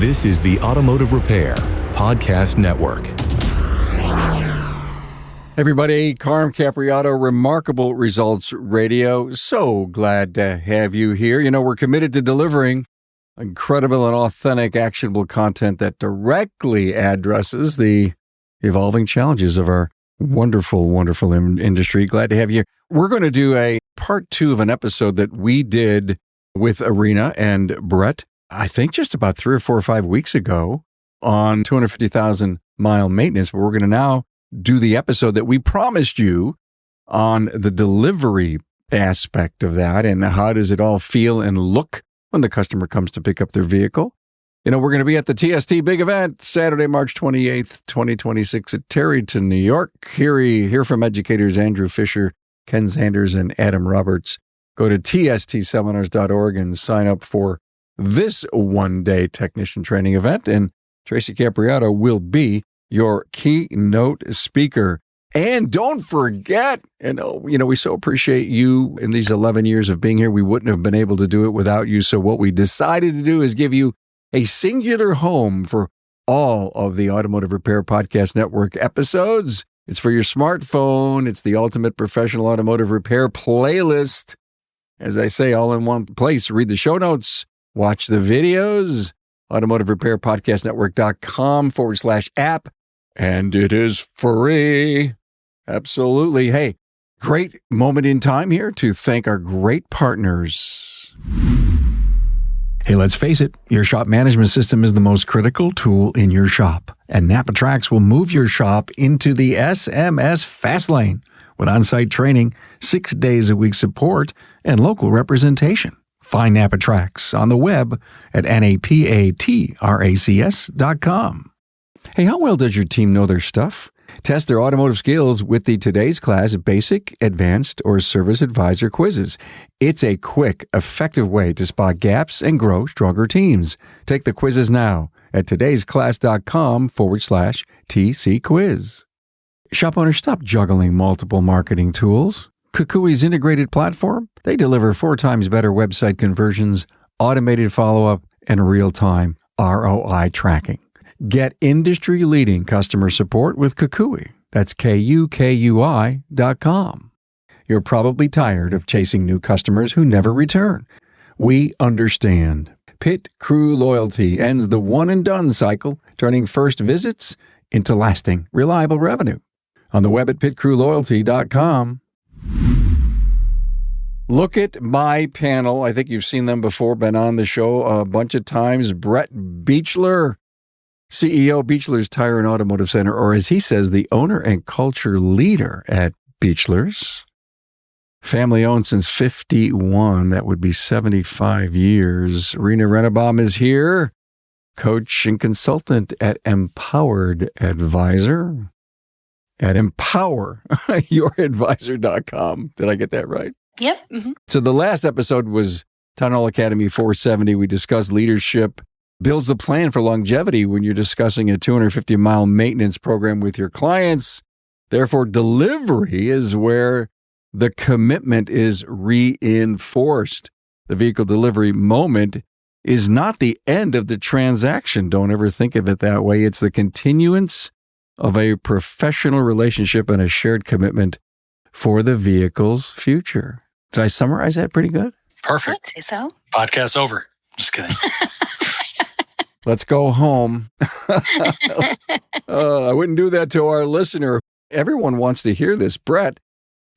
This is the Automotive Repair Podcast Network. Everybody, Carm Capriotto, Remarkable Results Radio. So glad to have you here. You know, we're committed to delivering incredible and authentic, actionable content that directly addresses the evolving challenges of our wonderful industry. Glad to have you. We're going to do a part 2 of an episode that we did with Rena and Brett, I think just about 3 or 4 or 5 weeks ago on 250,000 mile maintenance. But we're going to now do the episode that we promised you on the delivery aspect of that and how does it all feel and look when the customer comes to pick up their vehicle. You know, we're going to be at the TST big event Saturday, March 28th, 2026 at Tarryton, New York. Hear from educators Andrew Fisher, Ken Sanders, and Adam Roberts. Go to tstseminars.org and sign up for this one-day technician training event. And Tracy Capriotto will be your keynote speaker. And don't forget, we so appreciate you in these 11 years of being here. We wouldn't have been able to do it without you. So what we decided to do is give you a singular home for all of the Automotive Repair Podcast Network episodes. It's for your smartphone. It's the ultimate professional automotive repair playlist. As I say, all in one place. Read the show notes, watch the videos, automotiverepairpodcastnetwork.com/app. And it is free. Absolutely. Hey, great moment in time here to thank our great partners. Hey, let's face it, your shop management system is the most critical tool in your shop. And NAPA Tracks will move your shop into the SMS fast lane with on-site training, 6 days a week support, and local representation. Find NAPA Tracks on the web at napatracks.com. Hey, how well does your team know their stuff? Test their automotive skills with the Today's Class Basic, Advanced, or Service Advisor quizzes. It's a quick, effective way to spot gaps and grow stronger teams. Take the quizzes now at todaysclass.com/TC quiz. Shop owners, stop juggling multiple marketing tools. KUKUI's integrated platform, they deliver 4 times better website conversions, automated follow-up, and real-time ROI tracking. Get industry-leading customer support with KUKUI. That's KUKUI.com. You're probably tired of chasing new customers who never return. We understand. Pit Crew Loyalty ends the one-and-done cycle, turning first visits into lasting, reliable revenue. On the web at pitcrewloyalty.com. Look at my panel. I think you've seen them before, been on the show a bunch of times. Brett Beachler, CEO, Beachler's Tire and Automotive Center, or as he says, the owner and culture leader at Beachler's. Family owned since 51. That would be 75 years. Rennebohm is here, coach and consultant at Empowered Advisor. At empoweryouradvisor.com. Did I get that right? Yep. Mm-hmm. So the last episode was Town Hall Academy 470. We discussed leadership builds the plan for longevity when you're discussing a 250-mile maintenance program with your clients. Therefore, delivery is where the commitment is reinforced. The vehicle delivery moment is not the end of the transaction. Don't ever think of it that way. It's the continuance of a professional relationship and a shared commitment for the vehicle's future. Did I summarize that pretty good? I'd Perfect. say so. Podcast over. Just kidding. Let's go home. I wouldn't do that to our listener. Everyone wants to hear this. Brett,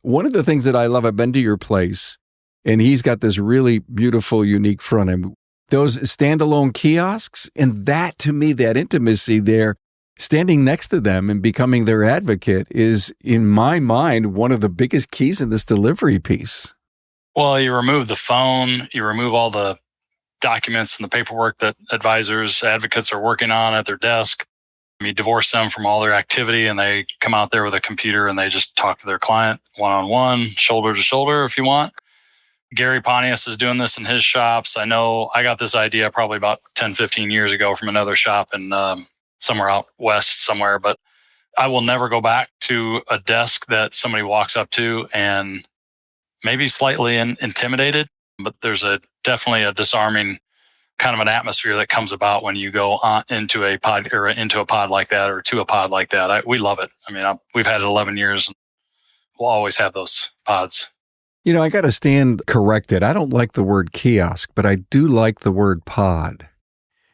one of the things that I love, I've been to your place, and he's got this really beautiful, unique front end. Those standalone kiosks, and that, to me, that intimacy there, standing next to them and becoming their advocate is, in my mind, one of the biggest keys in this delivery piece. Well, you remove the phone, you remove all the documents and the paperwork that advocates are working on at their desk. You divorce them from all their activity and they come out there with a computer and they just talk to their client one-on-one, shoulder to shoulder if you want. Gary Pontius is doing this in his shops. I know I got this idea probably about 10, 15 years ago from another shop in somewhere out west somewhere, but I will never go back to a desk that somebody walks up to and maybe slightly intimidated, but there's definitely a disarming kind of an atmosphere that comes about when you go on into a pod or into a pod like that or to a pod like that. We love it. I mean, we've had it 11 years and we'll always have those pods. I got to stand corrected. I don't like the word kiosk, but I do like the word pod.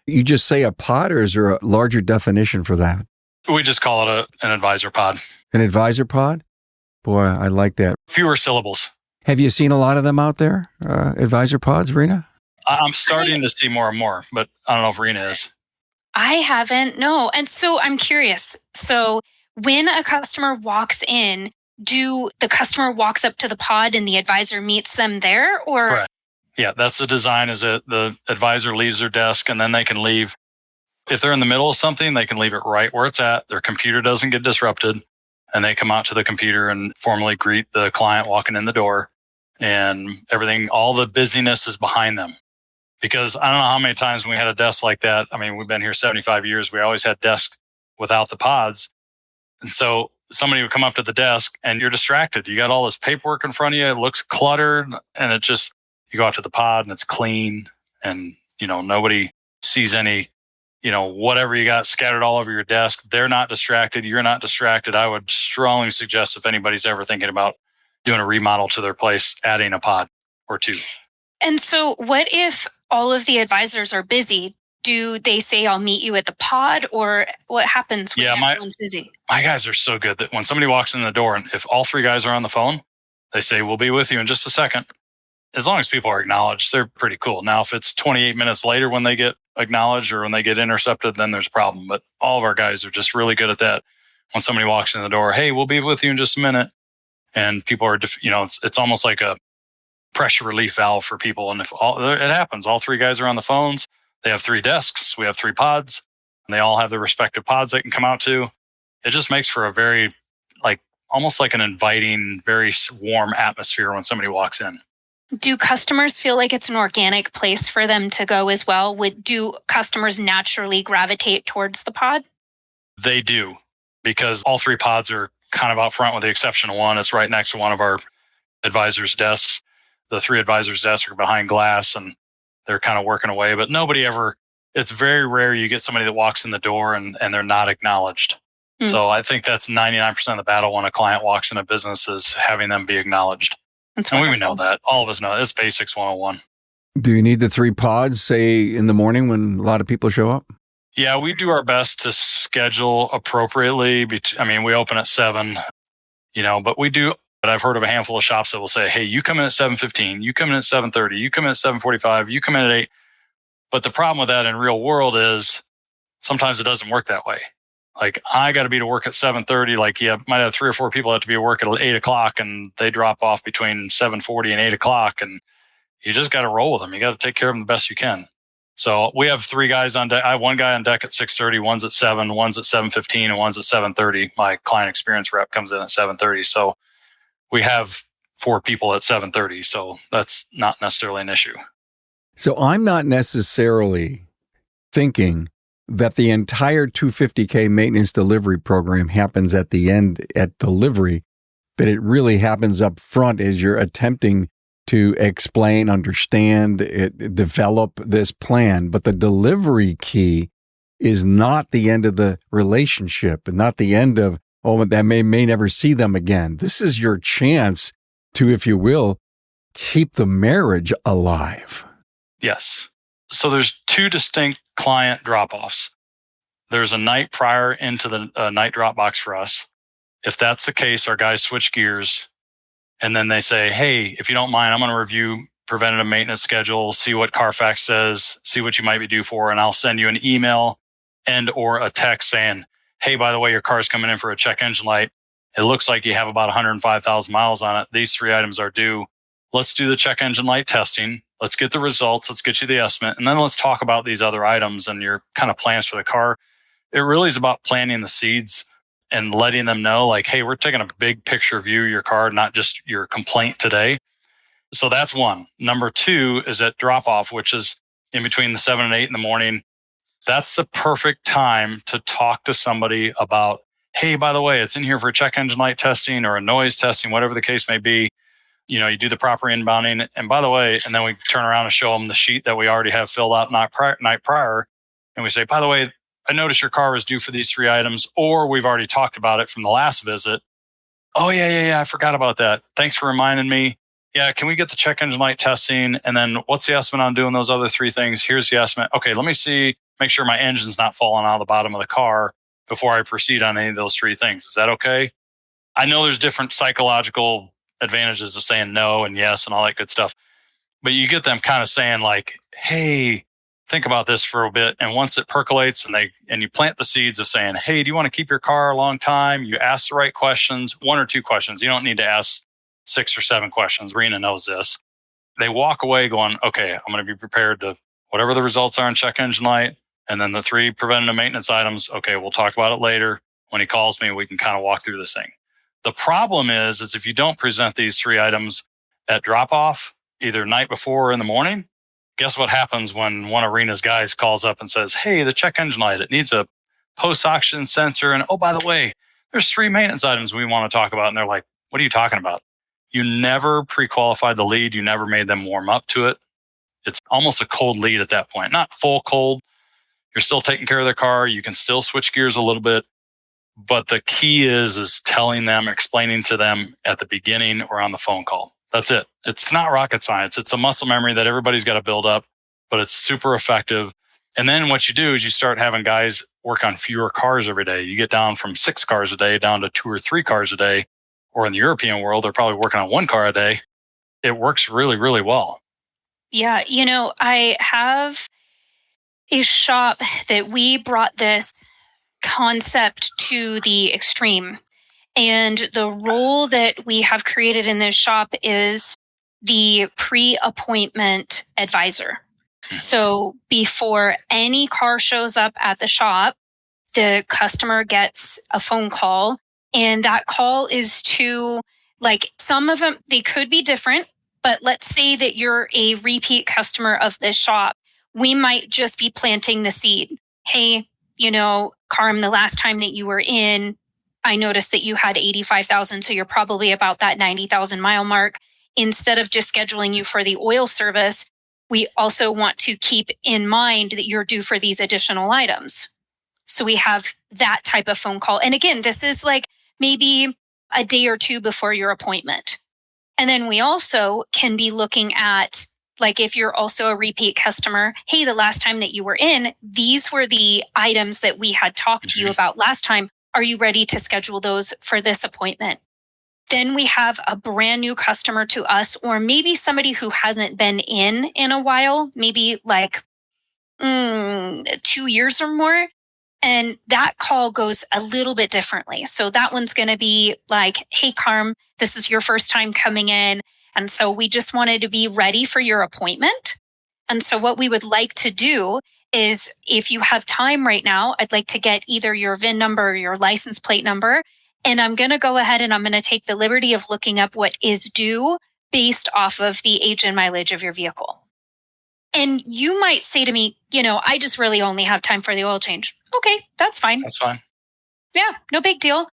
You just say a pod, or is there a larger definition for that? We just call it an advisor pod. An advisor pod? Boy, I like that. Fewer syllables. Have you seen a lot of them out there, advisor pods, Rena? I'm starting to see more and more, but I don't know if Rena is. I haven't, no. And so I'm curious. So when a customer walks in, do the customer walks up to the pod and the advisor meets them there, or? Correct. Yeah, that's the design. Is that the advisor leaves their desk and then they can leave. If they're in the middle of something, they can leave it right where it's at. Their computer doesn't get disrupted, and they come out to the computer and formally greet the client walking in the door, and everything. All the busyness is behind them. Because I don't know how many times when we had a desk like that. I mean, we've been here 75 years. We always had desks without the pods, and so somebody would come up to the desk and you're distracted. You got all this paperwork in front of you. It looks cluttered, and it just, you go out to the pod and it's clean, and, nobody sees any, whatever you got scattered all over your desk. They're not distracted. You're not distracted. I would strongly suggest, if anybody's ever thinking about doing a remodel to their place, adding a pod or two. And so what if all of the advisors are busy? Do they say, I'll meet you at the pod, or what happens when everyone's busy? My guys are so good that when somebody walks in the door, and if all three guys are on the phone, they say, we'll be with you in just a second. As long as people are acknowledged, they're pretty cool. Now, if it's 28 minutes later when they get acknowledged or when they get intercepted, then there's a problem. But all of our guys are just really good at that. When somebody walks in the door, hey, we'll be with you in just a minute. And people are, it's almost like a pressure relief valve for people. And if it happens, all three guys are on the phones. They have 3 desks. We have 3 pods. And they all have their respective pods they can come out to. It just makes for a very, almost like an inviting, very warm atmosphere when somebody walks in. Do customers feel like it's an organic place for them to go as well? Do customers naturally gravitate towards the pod? They do, because all 3 pods are kind of out front with the exception of one. It's right next to one of our advisors' desks. The 3 advisors' desks are behind glass and they're kind of working away, but it's very rare you get somebody that walks in the door and they're not acknowledged. So I think that's 99% of the battle when a client walks in a business, is having them be acknowledged. And we know that. All of us know. It's basics 101. Do you need the 3 pods, say, in the morning when a lot of people show up? Yeah, we do our best to schedule appropriately. We open at 7, but we do. But I've heard of a handful of shops that will say, hey, you come in at 7:15, you come in at 7:30, you come in at 7:45, you come in at 8. But the problem with that in real world is sometimes it doesn't work that way. I got to be to work at 7:30. You might have 3 or 4 people have to be at work at 8 o'clock, and they drop off between 7:40 and 8 o'clock. And you just got to roll with them. You got to take care of them the best you can. So we have 3 guys on deck. I have 1 guy on deck at 6:30, one's at 7, one's at 7:15, and one's at 7:30. My client experience rep comes in at 7:30. So we have 4 people at 7:30. So that's not necessarily an issue. So I'm not necessarily thinking that the entire 250K maintenance delivery program happens at the end at delivery, but it really happens up front as you're attempting to explain, understand, develop this plan. But the delivery key is not the end of the relationship and not the end of, that may never see them again. This is your chance to, if you will, keep the marriage alive. Yes. So there's 2 distinct client drop-offs. There's a night prior into the night drop box for us. If that's the case, our guys switch gears and then they say, hey, if you don't mind, I'm going to review preventative maintenance schedule, see what Carfax says, see what you might be due for, and I'll send you an email and or a text saying, hey, by the way, your car's coming in for a check engine light. It looks like you have about 105,000 miles on it. These 3 items are due. Let's do the check engine light testing. Let's get the results. Let's get you the estimate. And then let's talk about these other items and your kind of plans for the car. It really is about planting the seeds and letting them know, hey, we're taking a big picture view of your car, not just your complaint today. So that's 1. Number 2 is at drop off, which is in between the 7 and 8 in the morning. That's the perfect time to talk to somebody about, hey, by the way, it's in here for check engine light testing or a noise testing, whatever the case may be. You do the proper inbounding. And by the way, and then we turn around and show them the sheet that we already have filled out night prior. And we say, by the way, I noticed your car was due for these 3 items, or we've already talked about it from the last visit. Oh, yeah. I forgot about that. Thanks for reminding me. Yeah, can we get the check engine light testing? And then what's the estimate on doing those other 3 things? Here's the estimate. Okay, let me see, make sure my engine's not falling out of the bottom of the car before I proceed on any of those 3 things. Is that okay? I know there's different psychological advantages of saying no and yes and all that good stuff. But you get them kind of saying like, hey, think about this for a bit. And once it percolates and you plant the seeds of saying, hey, do you want to keep your car a long time? You ask the right questions, 1 or 2 questions. You don't need to ask 6 or 7 questions. Rena knows this. They walk away going, okay, I'm going to be prepared to whatever the results are in check engine light. And then the 3 preventative maintenance items. Okay, we'll talk about it later. When he calls me, we can kind of walk through this thing. The problem is if you don't present these 3 items at drop off, either night before or in the morning, guess what happens when one of Rena's guys calls up and says, hey, the check engine light, it needs a post-oxygen sensor. And oh, by the way, there's 3 maintenance items we want to talk about. And they're like, what are you talking about? You never pre-qualified the lead. You never made them warm up to it. It's almost a cold lead at that point. Not full cold. You're still taking care of their car. You can still switch gears a little bit. But the key is telling them, explaining to them at the beginning or on the phone call. That's it. It's not rocket science. It's a muscle memory that everybody's got to build up, but it's super effective. And then what you do is you start having guys work on fewer cars every day. You get down from 6 cars a day down to 2 or 3 cars a day. Or in the European world, they're probably working on 1 car a day. It works really, really well. Yeah. I have a shop that we brought this concept to the extreme. And the role that we have created in this shop is the pre-appointment advisor. So before any car shows up at the shop, the customer gets a phone call, and that call is to, like, some of them, they could be different, but let's say that you're a repeat customer of this shop. We might just be planting the seed. Hey, Carm, the last time that you were in, I noticed that you had 85,000. So you're probably about that 90,000 mile mark. Instead of just scheduling you for the oil service, we also want to keep in mind that you're due for these additional items. So we have that type of phone call. And again, this is like maybe a day or 2 before your appointment. And then we also can be looking at, like, if you're also a repeat customer, hey, the last time that you were in, these were the items that we had talked to you about last time. Are you ready to schedule those for this appointment? Then we have a brand new customer to us, or maybe somebody who hasn't been in a while, maybe like 2 years or more. And that call goes a little bit differently. So that one's going to be like, hey, Carm, this is your first time coming in. And so we just wanted to be ready for your appointment. And so what we would like to do is, if you have time right now, I'd like to get either your VIN number or your license plate number. And I'm going to go ahead and I'm going to take the liberty of looking up what is due based off of the age and mileage of your vehicle. And you might say to me, I just really only have time for the oil change. Okay, that's fine. That's fine. Yeah, no big deal.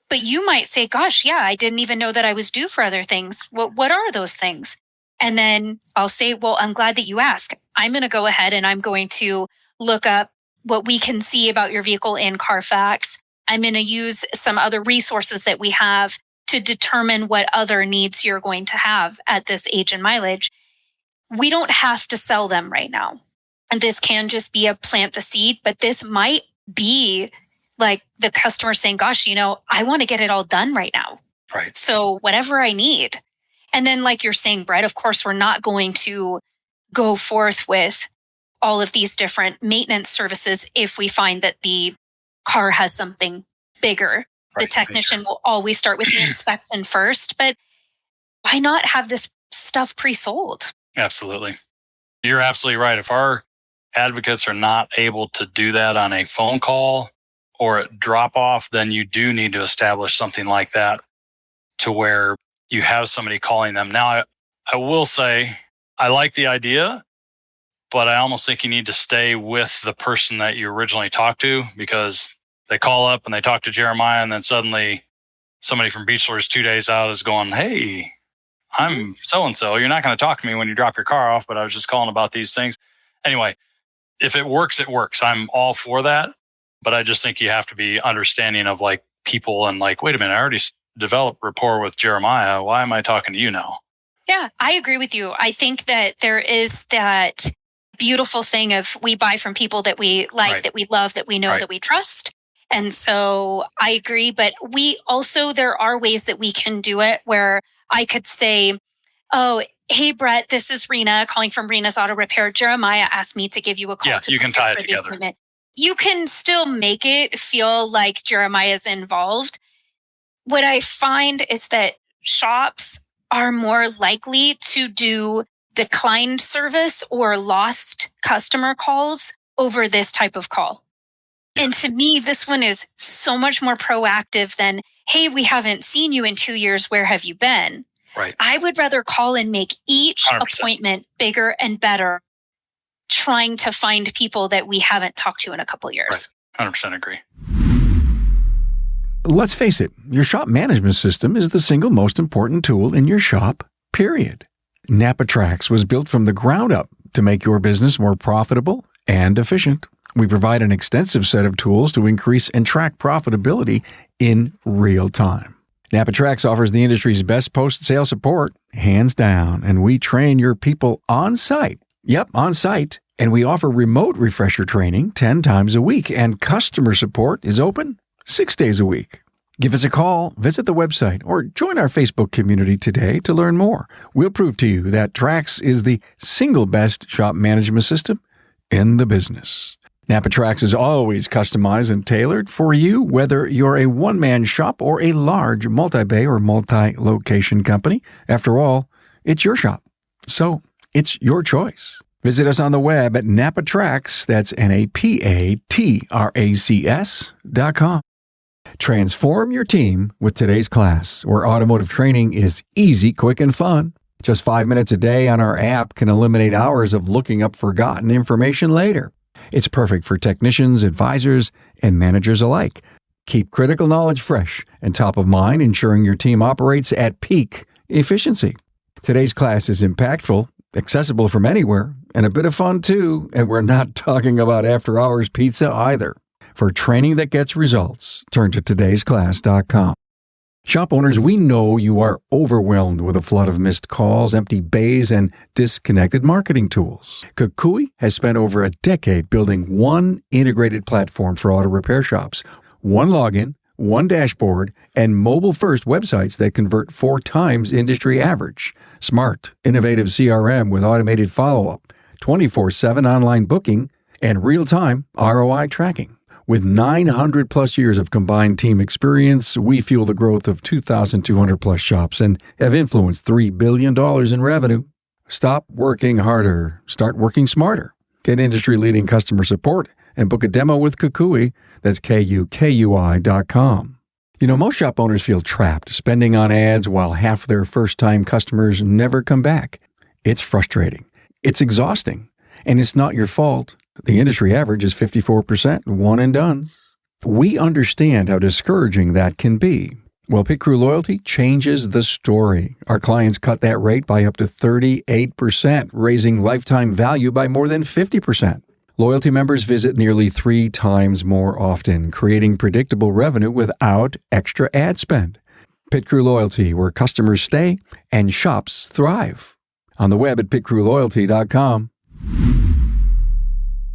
But you might say, gosh, yeah, I didn't even know that I was due for other things. What are those things? And then I'll say, well, I'm glad that you asked. I'm going to go ahead and I'm going to look up what we can see about your vehicle in Carfax. I'm going to use some other resources that we have to determine what other needs you're going to have at this age and mileage. We don't have to sell them right now. And this can just be a plant the seed, but this might be like the customer saying, gosh, I want to get it all done right now. Right. So whatever I need. And then, like you're saying, Brett, of course, we're not going to go forth with all of these different maintenance services if we find that the car has something bigger. Right. The technician will always start with the inspection first, but why not have this stuff pre-sold? Absolutely. You're absolutely right. If our advocates are not able to do that on a phone call or at drop off, then you do need to establish something like that to where you have somebody calling them. Now, I will say, I like the idea, but I almost think you need to stay with the person that you originally talked to, because they call up and they talk to Jeremiah, and then suddenly somebody from Beachler is 2 days out is going, hey, I'm so-and-so. You're not going to talk to me when you drop your car off, but I was just calling about these things. Anyway, if it works, it works. I'm all for that. But I just think you have to be understanding of like people and like, wait a minute, I already developed rapport with Jeremiah. Why am I talking to you now? Yeah, I agree with you. I think that there is that beautiful thing of we buy from people that we like, Right. that we love, that we know, Right. that we trust. And so I agree. But we also, there are ways that we can do it where I could say, oh, hey, Brett, this is Rena calling from Rena's Auto Repair. Jeremiah asked me to give you a call. Yeah, to you can prepare tie it for the together. appointment. You can still make it feel like Jeremiah's involved. What I find is that shops are more likely to do declined service or lost customer calls over this type of call. And to me, this one is so much more proactive than, hey, we haven't seen you in 2 years. Where have you been? Right. I would rather call and make each 100%. appointment bigger and better, trying to find people that we haven't talked to in a couple years. Right. 100% agree. Let's face it, your shop management system is the single most important tool in your shop, period. NAPA Trax was built from the ground up to make your business more profitable and efficient. We provide an extensive set of tools to increase and track profitability in real time. NAPA Trax offers the industry's best post-sale support, hands down, and we train your people on site. Yep, on site. And we offer remote refresher training 10 times a week, and customer support is open 6 days a week. Give us a call, visit the website, or join our Facebook community today to learn more. We'll prove to you that Trax is the single best shop management system in the business. NAPA Trax is always customized and tailored for you, whether you're a one-man shop or a large multi-bay or multi-location company. After all, it's your shop, so it's your choice. Visit us on the web at NAPATRAX, that's NAPATRACS.com. Transform your team with today's class, where automotive training is easy, quick, and fun. Just 5 minutes a day on our app can eliminate hours of looking up forgotten information later. It's perfect for technicians, advisors, and managers alike. Keep critical knowledge fresh and top of mind, ensuring your team operates at peak efficiency. Today's class is impactful, accessible from anywhere, and a bit of fun too, and we're not talking about after-hours pizza either. For training that gets results, turn to todaysclass.com. Shop owners, we know you are overwhelmed with a flood of missed calls, empty bays, and disconnected marketing tools. KUKUI has spent over a decade building one integrated platform for auto repair shops, one login, one dashboard, and mobile-first websites that convert 4 times industry average. Smart, innovative CRM with automated follow-up, 24/7 online booking, and real-time ROI tracking. With 900 plus years of combined team experience, we fuel the growth of 2,200 plus shops and have influenced $3 billion in revenue. Stop working harder. Start working smarter. Get industry-leading customer support and book a demo with KUKUI. That's KUKUI.com. You know, most shop owners feel trapped spending on ads while half their first-time customers never come back. It's frustrating. It's exhausting. And it's not your fault. The industry average is 54% one and dones. We understand how discouraging that can be. Well, Pit Crew Loyalty changes the story. Our clients cut that rate by up to 38%, raising lifetime value by more than 50%. Loyalty members visit nearly 3 times more often, creating predictable revenue without extra ad spend. Pit Crew Loyalty, where customers stay and shops thrive. On the web at pitcrewloyalty.com.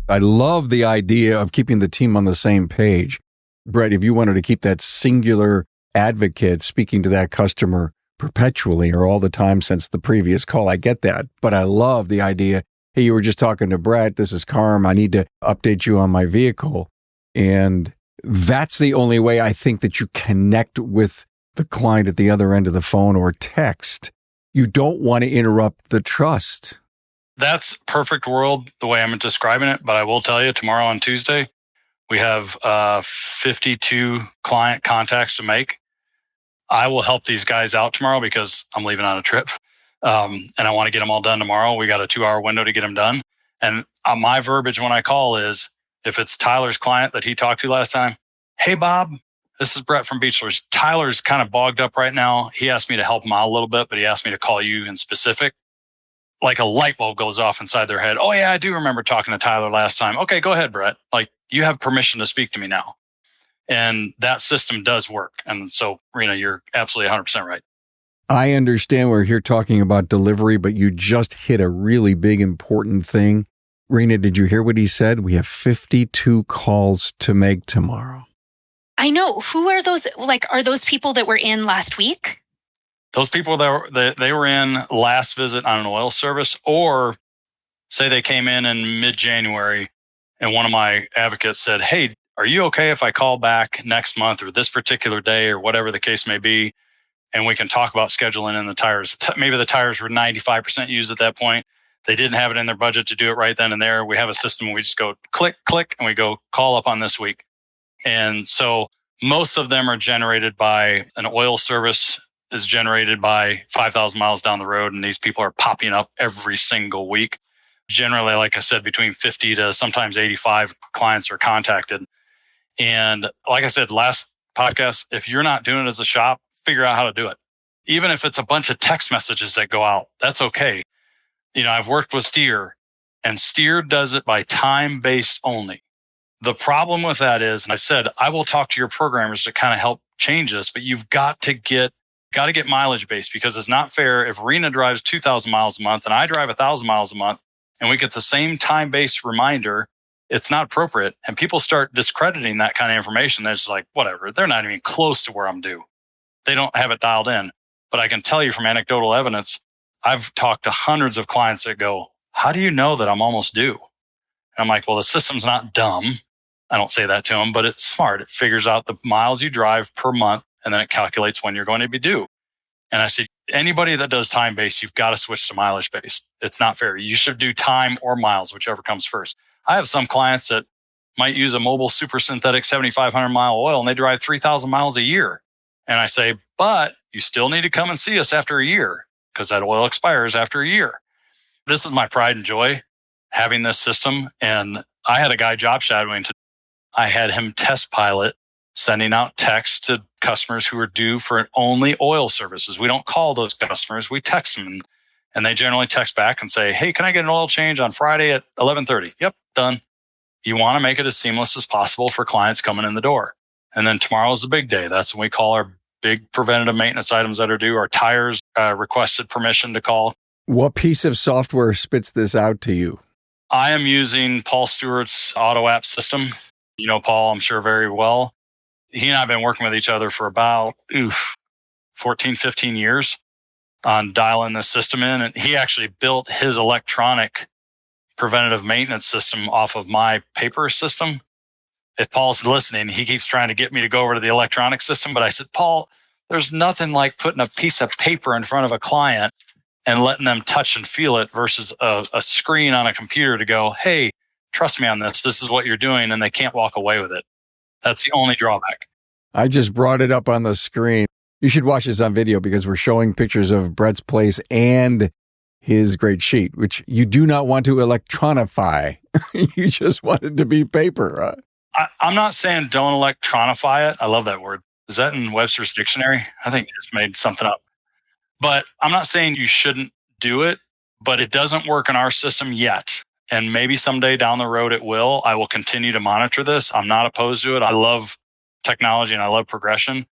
I love the idea of keeping the team on the same page. Brett, if you wanted to keep that singular advocate speaking to that customer perpetually or all the time since the previous call, I get that. But I love the idea, hey, you were just talking to Brett, this is Carm, I need to update you on my vehicle. And that's the only way I think that you connect with the client at the other end of the phone or text. You don't want to interrupt the trust. That's perfect world the way I'm describing it. But I will tell you, tomorrow on Tuesday, we have 52 client contacts to make. I will help these guys out tomorrow because I'm leaving on a trip. And I want to get them all done tomorrow. We got a 2-hour window to get them done. And my verbiage when I call is, if it's Tyler's client that he talked to last time, hey, Bob, this is Brett from Beachler's. Tyler's kind of bogged up right now. He asked me to help him out a little bit, but he asked me to call you in specific. Like a light bulb goes off inside their head. Oh yeah, I do remember talking to Tyler last time. Okay, go ahead, Brett. Like, you have permission to speak to me now. And that system does work. And so, Rena, you're absolutely 100% right. I understand we're here talking about delivery, but you just hit a really big, important thing. Rena, did you hear what he said? We have 52 calls to make tomorrow. I know. Who are those? Like, are those people that were in last week? Those people they were in last visit on an oil service, or say they came in mid-January and one of my advocates said, hey, are you okay if I call back next month or this particular day or whatever the case may be, and we can talk about scheduling in the tires? Maybe the tires were 95% used at that point. They didn't have it in their budget to do it right then and there. We have a system where we just go click, click, and we go call up on this week. And so most of them are generated by an oil service is generated by 5,000 miles down the road, and these people are popping up every single week. Generally, like I said, between 50 to sometimes 85 clients are contacted. And like I said, last podcast, if you're not doing it as a shop, figure out how to do it. Even if it's a bunch of text messages that go out, that's okay. You know, I've worked with Steer, and Steer does it by time-based only. The problem with that is, and I said, I will talk to your programmers to kind of help change this, but you've got to get mileage based, because it's not fair if Rena drives 2,000 miles a month and I drive 1,000 miles a month and we get the same time-based reminder. It's not appropriate. And people start discrediting that kind of information. They're just like, whatever, they're not even close to where I'm due. They don't have it dialed in. But I can tell you from anecdotal evidence, I've talked to hundreds of clients that go, how do you know that I'm almost due? And I'm like, well, the system's not dumb. I don't say that to them, but it's smart. It figures out the miles you drive per month, and then it calculates when you're going to be due. And I said, anybody that does time-based, you've got to switch to mileage-based. It's not fair. You should do time or miles, whichever comes first. I have some clients that might use a mobile super synthetic 7,500 mile oil, and they drive 3,000 miles a year. And I say, but you still need to come and see us after a year, because that oil expires after a year. This is my pride and joy, having this system. And I had a guy job shadowing. I had him test pilot, sending out texts to customers who are due for only oil services. We don't call those customers, we text them. And they generally text back and say, hey, can I get an oil change on Friday at 11:30? Yep, done. You want to make it as seamless as possible for clients coming in the door. And then tomorrow is the big day. That's when we call our big preventative maintenance items that are due. Our tires requested permission to call. What piece of software spits this out to you? I am using Paul Stewart's auto app system. You know Paul, I'm sure, very well. He and I have been working with each other for about 14, 15 years on dialing this system in. And he actually built his electronic preventative maintenance system off of my paper system. If Paul's listening, he keeps trying to get me to go over to the electronic system. But I said, Paul, there's nothing like putting a piece of paper in front of a client and letting them touch and feel it versus a screen on a computer to go, hey, trust me on this. This is what you're doing. And they can't walk away with it. That's the only drawback. I just brought it up on the screen. You should watch this on video, because we're showing pictures of Brett's place and his great sheet, which you do not want to electronify. You just want it to be paper. I'm not saying don't electronify it. I love that word. Is that in Webster's dictionary? I think you just made something up. But I'm not saying you shouldn't do it, but it doesn't work in our system yet. And maybe someday down the road it will. I will continue to monitor this. I'm not opposed to it. I love technology and I love progression.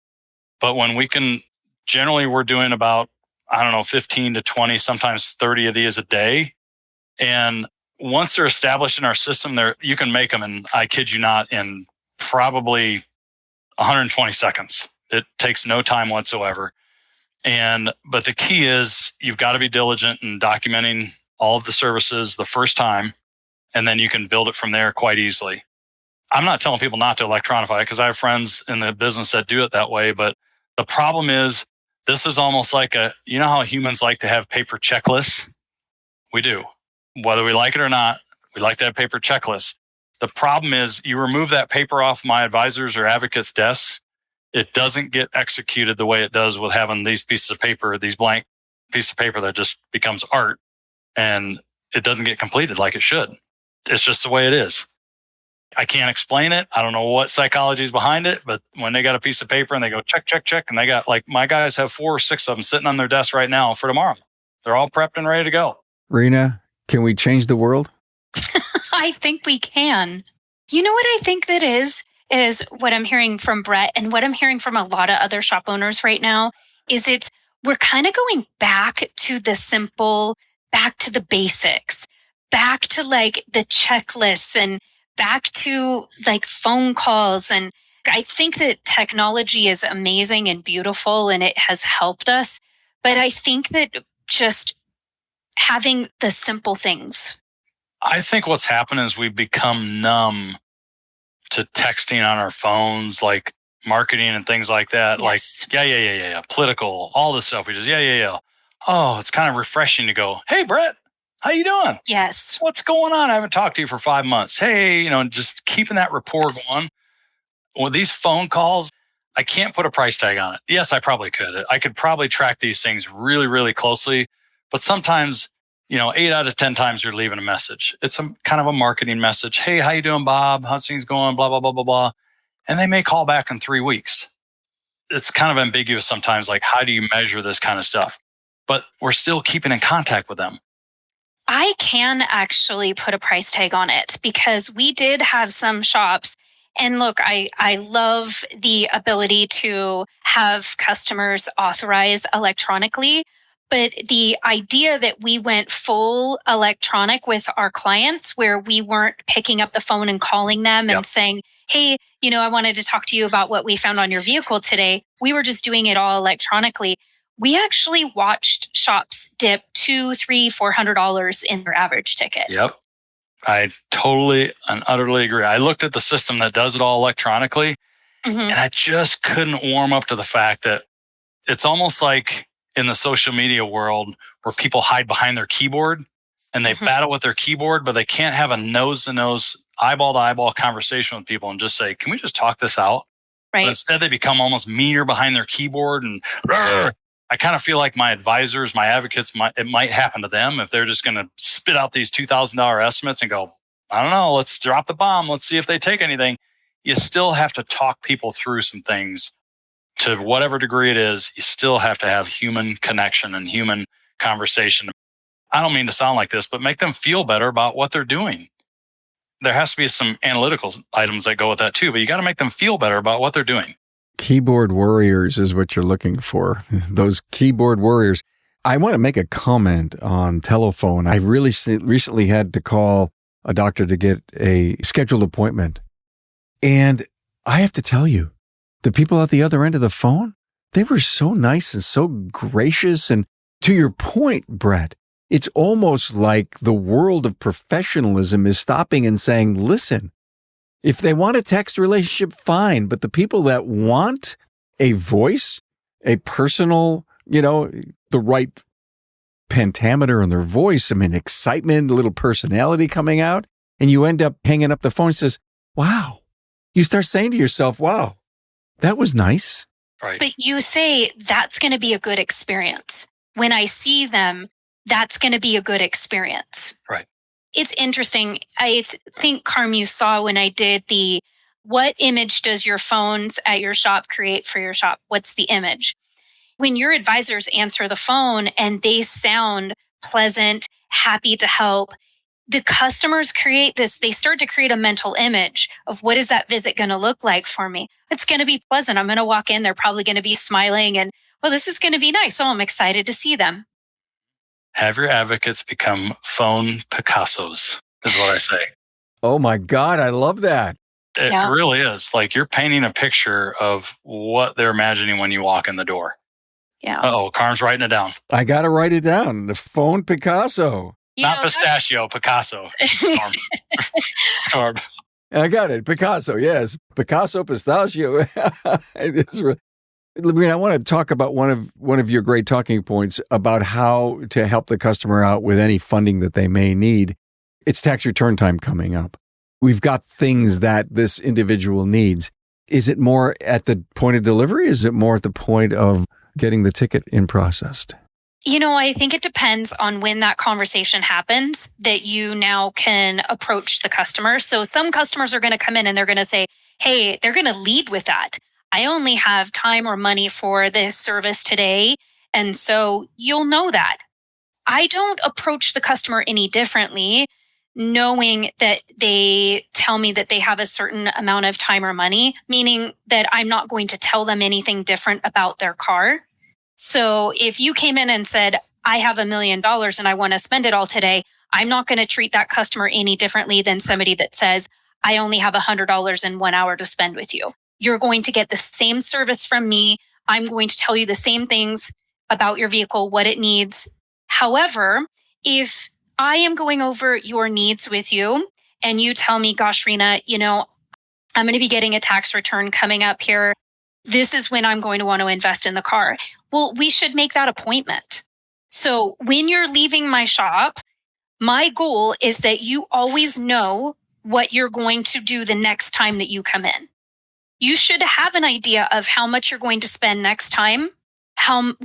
But when we can, generally we're doing about, 15 to 20, sometimes 30 of these a day. And once they're established in our system, you can make them, and I kid you not, in probably 120 seconds. It takes no time whatsoever. But the key is you've got to be diligent in documenting all of the services the first time, and then you can build it from there quite easily. I'm not telling people not to electronify it, because I have friends in the business that do it that way. But the problem is, this is almost like you know how humans like to have paper checklists? We do. Whether we like it or not, we like to have paper checklists. The problem is, you remove that paper off my advisors or advocates' desks, it doesn't get executed the way it does with having these pieces of paper, these blank pieces of paper that just becomes art, and it doesn't get completed like it should. It's just the way it is. I can't explain it. I don't know what psychology is behind it, but when they got a piece of paper and they go check, check, check, and they got, like, my guys have 4 or 6 of them sitting on their desk right now for tomorrow. They're all prepped and ready to go. Rena, can we change the world? I think we can. You know what I think that is what I'm hearing from Brett and what I'm hearing from a lot of other shop owners right now is we're kind of going back to the simple, back to the basics, back to like the checklists and back to like phone calls. And I think that technology is amazing and beautiful and it has helped us. But I think that just having the simple things. I think what's happened is we've become numb to texting on our phones, like marketing and things like that. Yes. Like, yeah. Political, all this stuff. We just, yeah. Oh, it's kind of refreshing to go, hey, Brett, how you doing? Yes. What's going on? I haven't talked to you for 5 months. Hey, just keeping that rapport going. With these phone calls, I can't put a price tag on it. Yes, I probably could. I could probably track these things really, really closely. But sometimes, 8 out of 10 times you're leaving a message. It's a kind of a marketing message. Hey, how you doing, Bob? How's things going? Blah, blah, blah, blah, blah. And they may call back in 3 weeks. It's kind of ambiguous sometimes, like, how do you measure this kind of stuff? But we're still keeping in contact with them. I can actually put a price tag on it because we did have some shops. And look, I love the ability to have customers authorize electronically. But the idea that we went full electronic with our clients where we weren't picking up the phone and calling them and saying, hey, I wanted to talk to you about what we found on your vehicle today. We were just doing it all electronically. We actually watched shops dip $200, $300, $400 in their average ticket. Yep. I totally and utterly agree. I looked at the system that does it all electronically, and I just couldn't warm up to the fact that it's almost like in the social media world where people hide behind their keyboard and they battle with their keyboard, but they can't have a nose-to-nose, eyeball-to-eyeball conversation with people and just say, can we just talk this out? Right. But instead, they become almost meaner behind their keyboard. And I kind of feel like my advisors, my advocates, it might happen to them if they're just going to spit out these $2,000 estimates and go, I don't know, let's drop the bomb. Let's see if they take anything. You still have to talk people through some things. To whatever degree it is, you still have to have human connection and human conversation. I don't mean to sound like this, but make them feel better about what they're doing. There has to be some analytical items that go with that too, but you got to make them feel better about what they're doing. Keyboard warriors is what you're looking for. Those keyboard warriors. I want to make a comment on telephone. I really recently had to call a doctor to get a scheduled appointment. And I have to tell you, the people at the other end of the phone, they were so nice and so gracious. And to your point, Brett, it's almost like the world of professionalism is stopping and saying, listen, if they want a text relationship, fine. But the people that want a voice, a personal, the right pentameter in their voice, excitement, a little personality coming out, and you end up hanging up the phone and says, wow. You start saying to yourself, wow, that was nice. Right. But you say that's going to be a good experience. When I see them, that's going to be a good experience. Right. It's interesting. I think, Carm, you saw when I did what image does your phones at your shop create for your shop? What's the image? When your advisors answer the phone and they sound pleasant, happy to help, the customers they start to create a mental image of what is that visit going to look like for me? It's going to be pleasant. I'm going to walk in. They're probably going to be smiling and, well, this is going to be nice. Oh, I'm excited to see them. Have your advocates become phone Picassos, is what I say. Oh my God, I love that. It really is. Like you're painting a picture of what they're imagining when you walk in the door. Yeah. Uh-oh, Carm's writing it down. I got to write it down. The phone Picasso. Not pistachio, Picasso. Carm. I got it. Picasso, yes. Picasso, pistachio. I want to talk about one of your great talking points about how to help the customer out with any funding that they may need. It's tax return time coming up. We've got things that this individual needs. Is it more at the point of delivery? Is it more at the point of getting the ticket in processed? I think it depends on when that conversation happens that you now can approach the customer. So some customers are going to come in and they're going to say, hey, they're going to lead with that. I only have time or money for this service today. And so you'll know that. I don't approach the customer any differently, knowing that they tell me that they have a certain amount of time or money, meaning that I'm not going to tell them anything different about their car. So if you came in and said, I have $1 million and I want to spend it all today, I'm not going to treat that customer any differently than somebody that says, I only have $100 in 1 hour to spend with you. You're going to get the same service from me. I'm going to tell you the same things about your vehicle, what it needs. However, if I am going over your needs with you and you tell me, gosh, Rena, I'm going to be getting a tax return coming up here. This is when I'm going to want to invest in the car. Well, we should make that appointment. So when you're leaving my shop, my goal is that you always know what you're going to do the next time that you come in. You should have an idea of how much you're going to spend next time,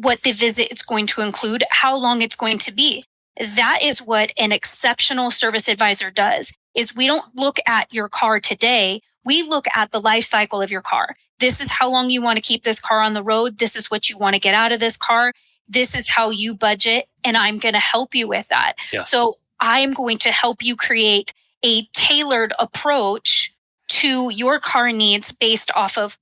what the visit is going to include, how long it's going to be. That is what an exceptional service advisor does, is we don't look at your car today. We look at the life cycle of your car. This is how long you want to keep this car on the road. This is what you want to get out of this car. This is how you budget, and I'm going to help you with that. Yes. So I'm going to help you create a tailored approach to your car needs based off of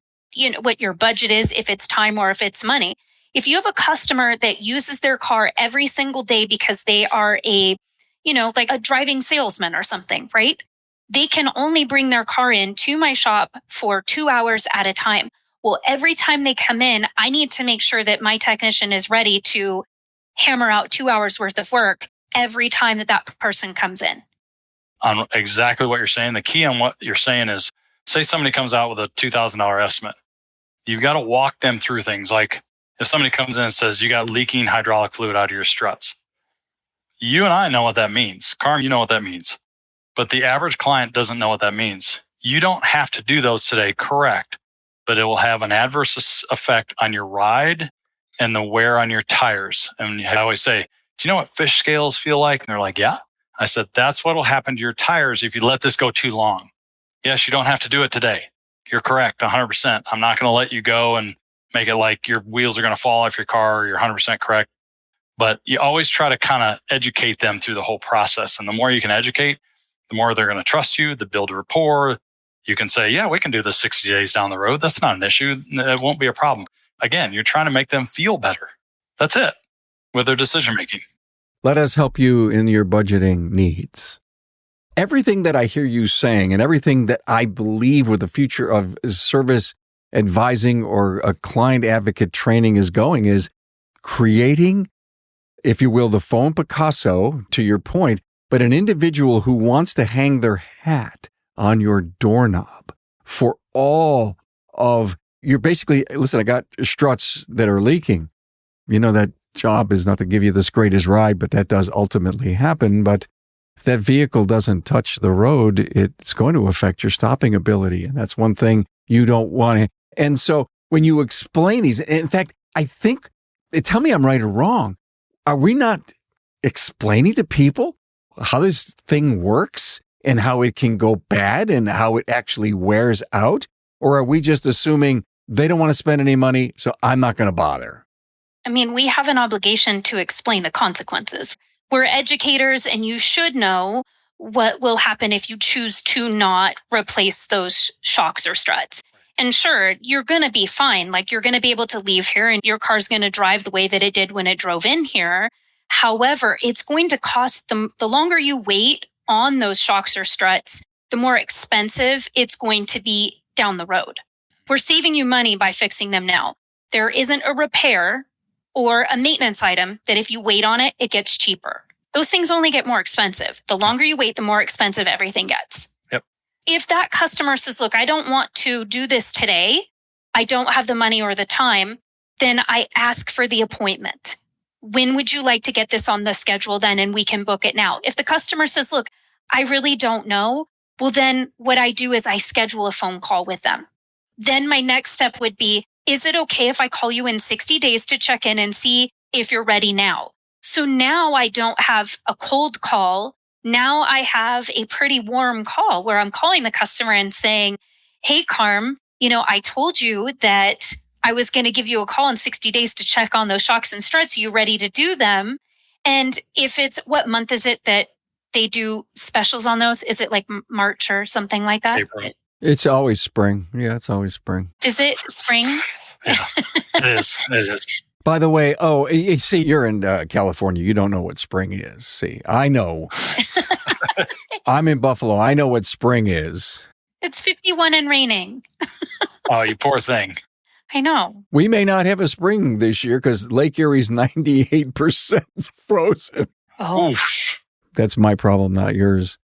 what your budget is, if it's time or if it's money. If you have a customer that uses their car every single day because they are like a driving salesman or something, right? They can only bring their car in to my shop for 2 hours at a time. Well, every time they come in, I need to make sure that my technician is ready to hammer out 2 hours worth of work every time that person comes in. On exactly what you're saying, the key on what you're saying is, say somebody comes out with a $2,000 estimate. You've got to walk them through things like, if somebody comes in and says, you got leaking hydraulic fluid out of your struts. You and I know what that means. Carm, you know what that means. But the average client doesn't know what that means. You don't have to do those today, correct. But it will have an adverse effect on your ride and the wear on your tires. And I always say, do you know what fish scales feel like? And they're like, yeah. I said, that's what will happen to your tires if you let this go too long. Yes, you don't have to do it today. You're correct, 100%. I'm not going to let you go and make it like your wheels are going to fall off your car. You're 100% correct. But you always try to kind of educate them through the whole process. And the more you can educate, the more they're going to trust you, the build a rapport. You can say, yeah, we can do this 60 days down the road. That's not an issue. It won't be a problem. Again, you're trying to make them feel better. That's it with their decision making. Let us help you in your budgeting needs. Everything that I hear you saying and everything that I believe with the future of service advising or a client advocate training is going is creating, if you will, the phone Picasso, to your point, but an individual who wants to hang their hat on your doorknob for all of your basically, listen, I got struts that are leaking. That job is not to give you the greatest ride, but that does ultimately happen. But if that vehicle doesn't touch the road, it's going to affect your stopping ability. And that's one thing you don't want to. And so when you explain these, in fact, I think, tell me I'm right or wrong, are we not explaining to people how this thing works and how it can go bad and how it actually wears out? Or are we just assuming they don't want to spend any money, so I'm not going to bother? I mean, we have an obligation to explain the consequences. We're educators, and you should know what will happen if you choose to not replace those shocks or struts. And sure, you're going to be fine. Like, you're going to be able to leave here and your car's going to drive the way that it did when it drove in here. However, it's going to cost them, the longer you wait on those shocks or struts, the more expensive it's going to be down the road. We're saving you money by fixing them now. There isn't a repair or a maintenance item that if you wait on it, it gets cheaper. Those things only get more expensive. The longer you wait, the more expensive everything gets. Yep. If that customer says, look, I don't want to do this today, I don't have the money or the time, then I ask for the appointment. When would you like to get this on the schedule then, and we can book it now? If the customer says, look, I really don't know, well, then what I do is I schedule a phone call with them. Then my next step would be, is it okay if I call you in 60 days to check in and see if you're ready now. So now I don't have a cold call. Now I have a pretty warm call where I'm calling the customer and saying, hey, Carm, I told you that I was going to give you a call in 60 days to check on those shocks and struts. Are you ready to do them? And if it's, what month is it that they do specials on those? Is it like March or something like that? April. It's always spring. Yeah, it's always spring. Is it spring? Yeah, it is. It is. By the way, you see, you're in California. You don't know what spring is. See, I know. I'm in Buffalo. I know what spring is. It's 51 and raining. Oh, you poor thing. I know. We may not have a spring this year because Lake Erie's 98% frozen. Oh, Oof. That's my problem, not yours.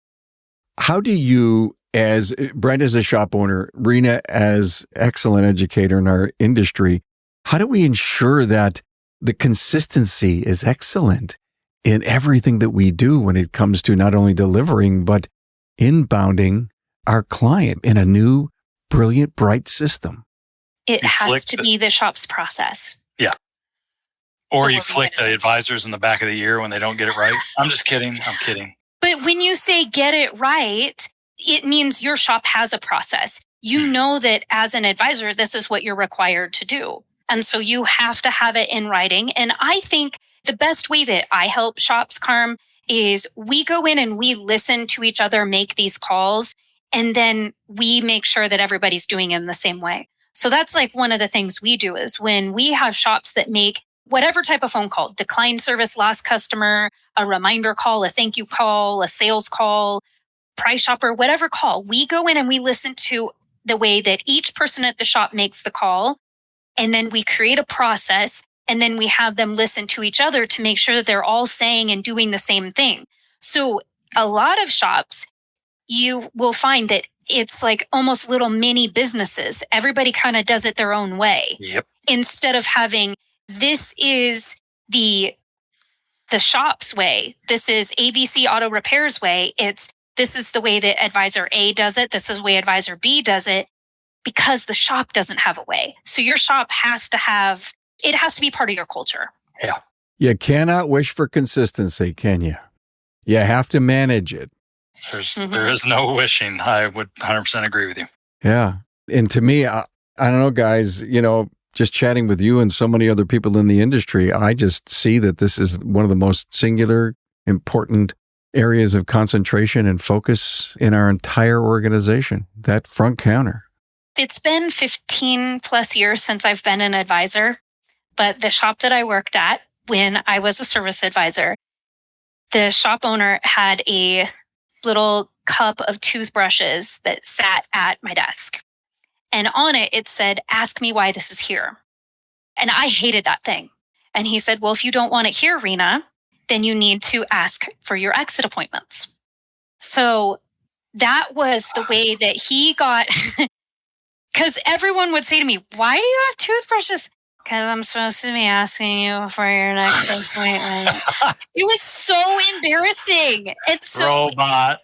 How do you, as Brent as a shop owner, Rena as excellent educator in our industry, how do we ensure that the consistency is excellent in everything that we do when it comes to not only delivering, but inbounding our client in a new, brilliant, bright system? It has to be the shop's process. Yeah. Or The you word flick the medicine. advisors in the back of the ear when they don't get it right. I'm just kidding. I'm kidding. But when you say get it right, it means your shop has a process. You know that as an advisor, this is what you're required to do. And so you have to have it in writing. And I think the best way that I help shops, Carm, is we go in and we listen to each other make these calls. And then we make sure that everybody's doing it in the same way. So that's like one of the things we do is when we have shops that make whatever type of phone call, declined service, lost customer, a reminder call, a thank you call, a sales call, price shopper, whatever call, we go in and we listen to the way that each person at the shop makes the call. And then we create a process and then we have them listen to each other to make sure that they're all saying and doing the same thing. So a lot of shops, you will find that it's like almost little mini businesses. Everybody kind of does it their own way. Yep. Instead of having, this is the shop's way. This is ABC Auto Repair's way. This is the way that advisor A does it. This is the way advisor B does it, because the shop doesn't have a way. So your shop has to be part of your culture. Yeah. You cannot wish for consistency, can you? You have to manage it. There is no wishing. I would 100% agree with you. Yeah. And to me, I don't know, guys, just chatting with you and so many other people in the industry, I just see that this is one of the most singular, important areas of concentration and focus in our entire organization, that front counter. It's been 15 plus years since I've been an advisor, but the shop that I worked at when I was a service advisor, the shop owner had a little cup of toothbrushes that sat at my desk. And on it, it said, ask me why this is here. And I hated that thing. And he said, well, if you don't want it here, Rena, then you need to ask for your exit appointments. So that was the way that he got, because everyone would say to me, why do you have toothbrushes? Because I'm supposed to be asking you for your next appointment. It was so embarrassing. And so Robot.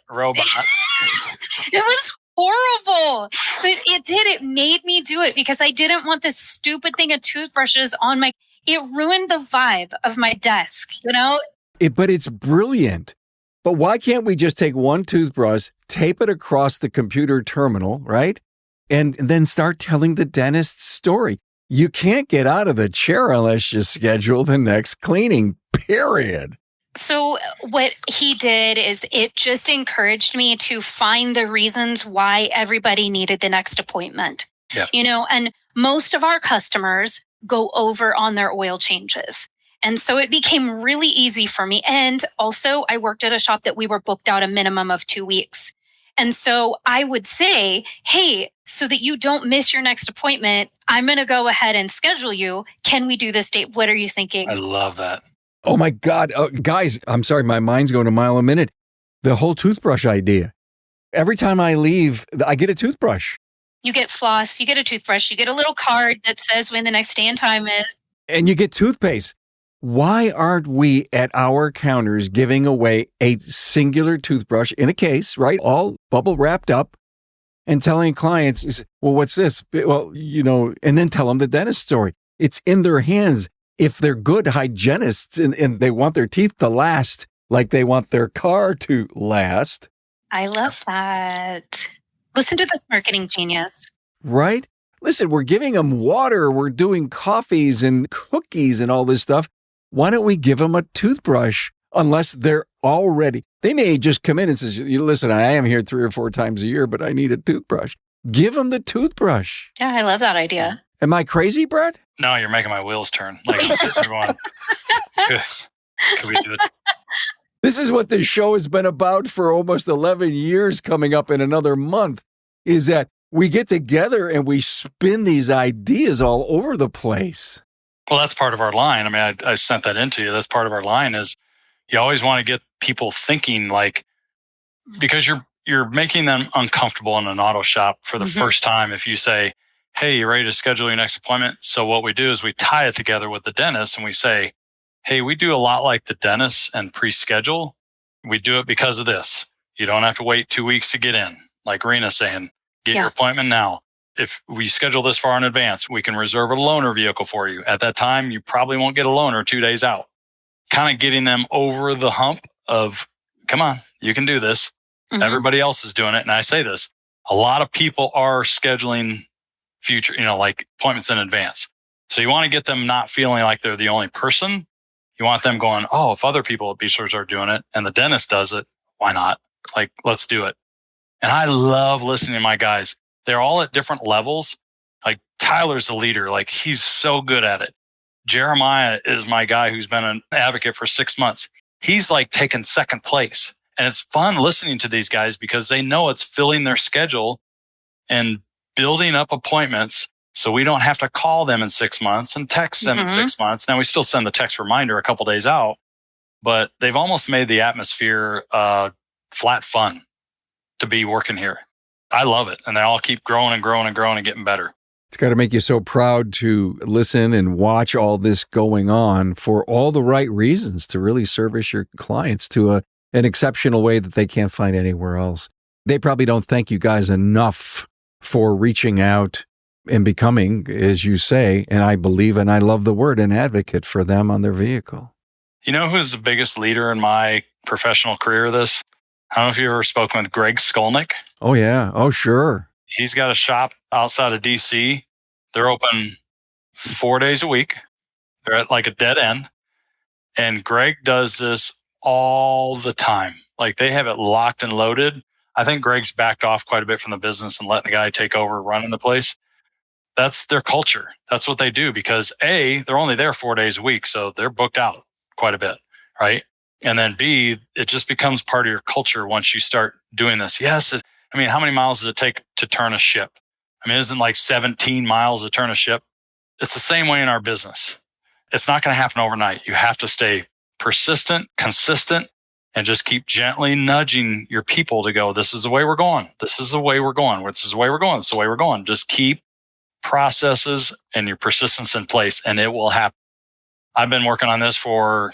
it was horrible. But it made me do it because I didn't want this stupid thing of toothbrushes on it ruined the vibe of my desk, But it's brilliant. But why can't we just take one toothbrush, tape it across the computer terminal, right? And then start telling the dentist's story. You can't get out of the chair unless you schedule the next cleaning, period. So what he did is it just encouraged me to find the reasons why everybody needed the next appointment. Yeah. And most of our customers go over on their oil changes. And so it became really easy for me. And also I worked at a shop that we were booked out a minimum of 2 weeks. And so I would say, hey, so that you don't miss your next appointment, I'm going to go ahead and schedule you. Can we do this date? What are you thinking? I love that. Oh my God. Guys, I'm sorry. My mind's going a mile a minute. The whole toothbrush idea. Every time I leave, I get a toothbrush. You get floss, you get a toothbrush, you get a little card that says when the next day and time is. And you get toothpaste. Why aren't we at our counters giving away a singular toothbrush in a case, right? All bubble wrapped up, and telling clients, well, what's this? Well, and then tell them the dentist story. It's in their hands. if they're good hygienists and they want their teeth to last like they want their car to last. I love that. Listen to this marketing genius. Right? Listen, we're giving them water. We're doing coffees and cookies and all this stuff. Why don't we give them a toothbrush unless they're already, they may just come in and say, listen, I am here 3 or 4 times a year, but I need a toothbrush. Give them the toothbrush. Yeah, I love that idea. Am I crazy, Brett? No, you're making my wheels turn. Like, I'm sitting there going, can we do it? This is what this show has been about for almost 11 years coming up in another month, is that we get together and we spin these ideas all over the place. Well, that's part of our line. I mean, I sent that into you. That's part of our line is you always want to get people thinking like, because you're making them uncomfortable in an auto shop for the first time. If you say, hey, you ready to schedule your next appointment? So what we do is we tie it together with the dentist and we say, hey, we do a lot like the dentist and pre-schedule. We do it because of this. You don't have to wait 2 weeks to get in. Like Rena saying, get your appointment now. If we schedule this far in advance, we can reserve a loaner vehicle for you. At that time, you probably won't get a loaner 2 days out. Kind of getting them over the hump of, come on, you can do this. Everybody else is doing it. And I say this, a lot of people are scheduling future, like appointments in advance. So you want to get them not feeling like they're the only person. You want them going, oh, if other people at Beachlers are doing it and the dentist does it, why not? Like, let's do it. And I love listening to my guys. They're all at different levels. Like Tyler's the leader. Like he's so good at it. Jeremiah is my guy who's been an advocate for 6 months. He's like taken second place. And it's fun listening to these guys because they know it's filling their schedule and building up appointments so we don't have to call them in 6 months and text them in 6 months. Now we still send the text reminder a couple days out, but they've almost made the atmosphere flat fun to be working here. I love it. And they all keep growing and growing and growing and getting better. It's got to make you so proud to listen and watch all this going on for all the right reasons to really service your clients to an exceptional way that they can't find anywhere else. They probably don't thank you guys enough for reaching out and becoming, as you say, and I believe and I love the word, an advocate for them on their vehicle. You know who's the biggest leader in my professional career of this? I don't know if you've ever spoken with Greg Skolnick. Oh, yeah. Oh, sure. He's got a shop outside of DC. They're open 4 days a week. They're at like a dead end. And Greg does this all the time. Like they have it locked and loaded. I think Greg's backed off quite a bit from the business and letting the guy take over running the place. That's their culture. That's what they do because A, they're only there 4 days a week. So they're booked out quite a bit, right? And then B, it just becomes part of your culture once you start doing this. Yes. How many miles does it take to turn a ship? Isn't like 17 miles to turn a ship? It's the same way in our business. It's not going to happen overnight. You have to stay persistent, consistent, and just keep gently nudging your people to go, this is the way we're going. This is the way we're going. This is the way we're going. This is the way we're going. Just keep processes and your persistence in place and it will happen. I've been working on this for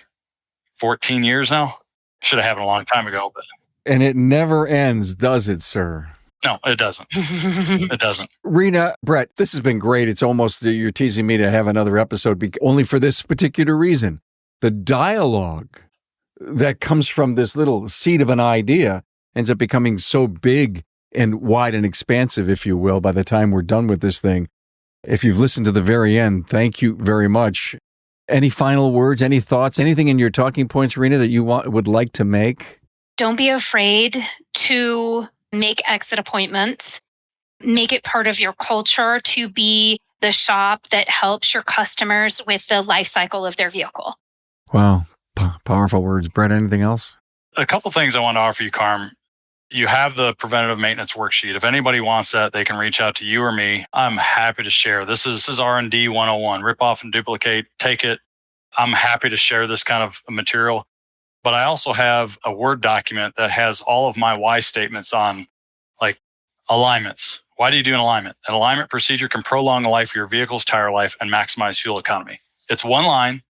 14 years now. Should have happened a long time ago. And it never ends, does it, sir? No, it doesn't. It doesn't. Rena, Brett, this has been great. It's almost, you're teasing me to have another episode only for this particular reason. The dialogue that comes from this little seed of an idea ends up becoming so big and wide and expansive, if you will, by the time we're done with this thing. If you've listened to the very end, thank you very much. Any final words, any thoughts, anything in your talking points, Rena, that you would like to make? Don't be afraid to make exit appointments. Make it part of your culture to be the shop that helps your customers with the life cycle of their vehicle. Wow. Powerful words. Brett, anything else? A couple things I want to offer you, Carm. You have the preventative maintenance worksheet. If anybody wants that, they can reach out to you or me. I'm happy to share. This is R&D 101. Rip off and duplicate. Take it. I'm happy to share this kind of material. But I also have a Word document that has all of my why statements on like alignments. Why do you do an alignment? An alignment procedure can prolong the life of your vehicle's tire life and maximize fuel economy. It's one line.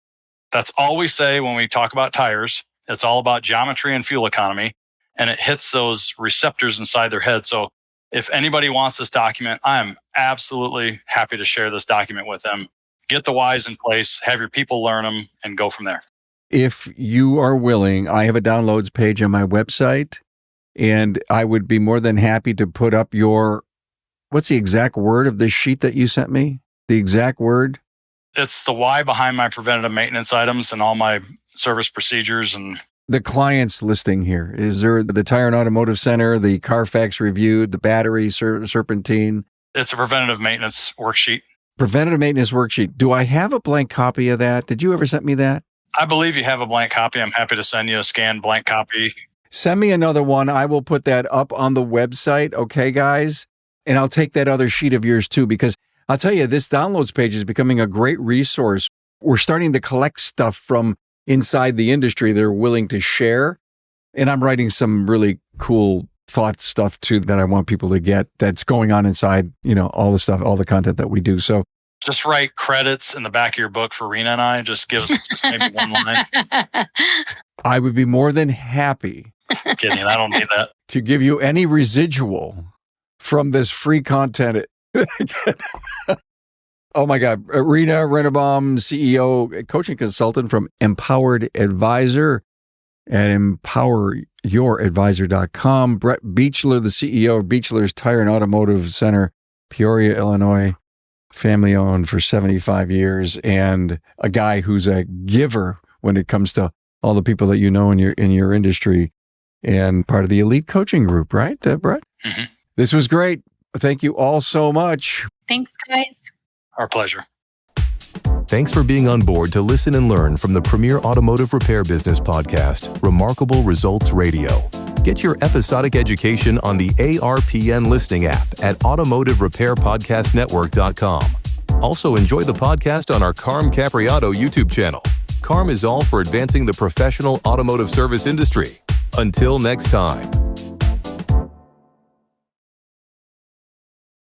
That's all we say when we talk about tires. It's all about geometry and fuel economy, and it hits those receptors inside their head. So if anybody wants this document, I am absolutely happy to share this document with them. get the whys in place, have your people learn them, and go from there. If you are willing, I have a downloads page on my website, and I would be more than happy to put up what's the exact word of this sheet that you sent me? The exact word? It's the why behind my preventative maintenance items and all my service procedures. And the client's listing here. Is there the Tire and Automotive Center, the Carfax Reviewed, the battery, Serpentine? It's a preventative maintenance worksheet. Preventative maintenance worksheet. Do I have a blank copy of that? Did you ever send me that? I believe you have a blank copy. I'm happy to send you a scanned blank copy. Send me another one. I will put that up on the website. Okay, guys? And I'll take that other sheet of yours too, because I'll tell you, this downloads page is becoming a great resource. We're starting to collect stuff from inside the industry they're willing to share. And I'm writing some really cool thought stuff too that I want people to get that's going on inside, all the stuff, all the content that we do. So just write credits in the back of your book for Rena and I. Just give us just maybe one line. I would be more than happy. I'm kidding. I don't need that. To give you any residual from this free content. Oh my God. Rena Rennebohm, CEO, coaching consultant from Empowered Advisor at empoweryouradvisor.com. Brett Beachler, the CEO of Beachler's Tire and Automotive Center, Peoria, Illinois, family owned for 75 years, and a guy who's a giver when it comes to all the people that you know in your industry, and part of the elite coaching group, right, Brett? Mm-hmm. This was great. Thank you all so much. Thanks, guys. Our pleasure. Thanks for being on board to listen and learn from the premier automotive repair business podcast, Remarkable Results Radio. Get your episodic education on the ARPN listening app at automotiverepairpodcastnetwork.com. Also enjoy the podcast on our Carm Capriotto YouTube channel. Carm is all for advancing the professional automotive service industry. Until next time.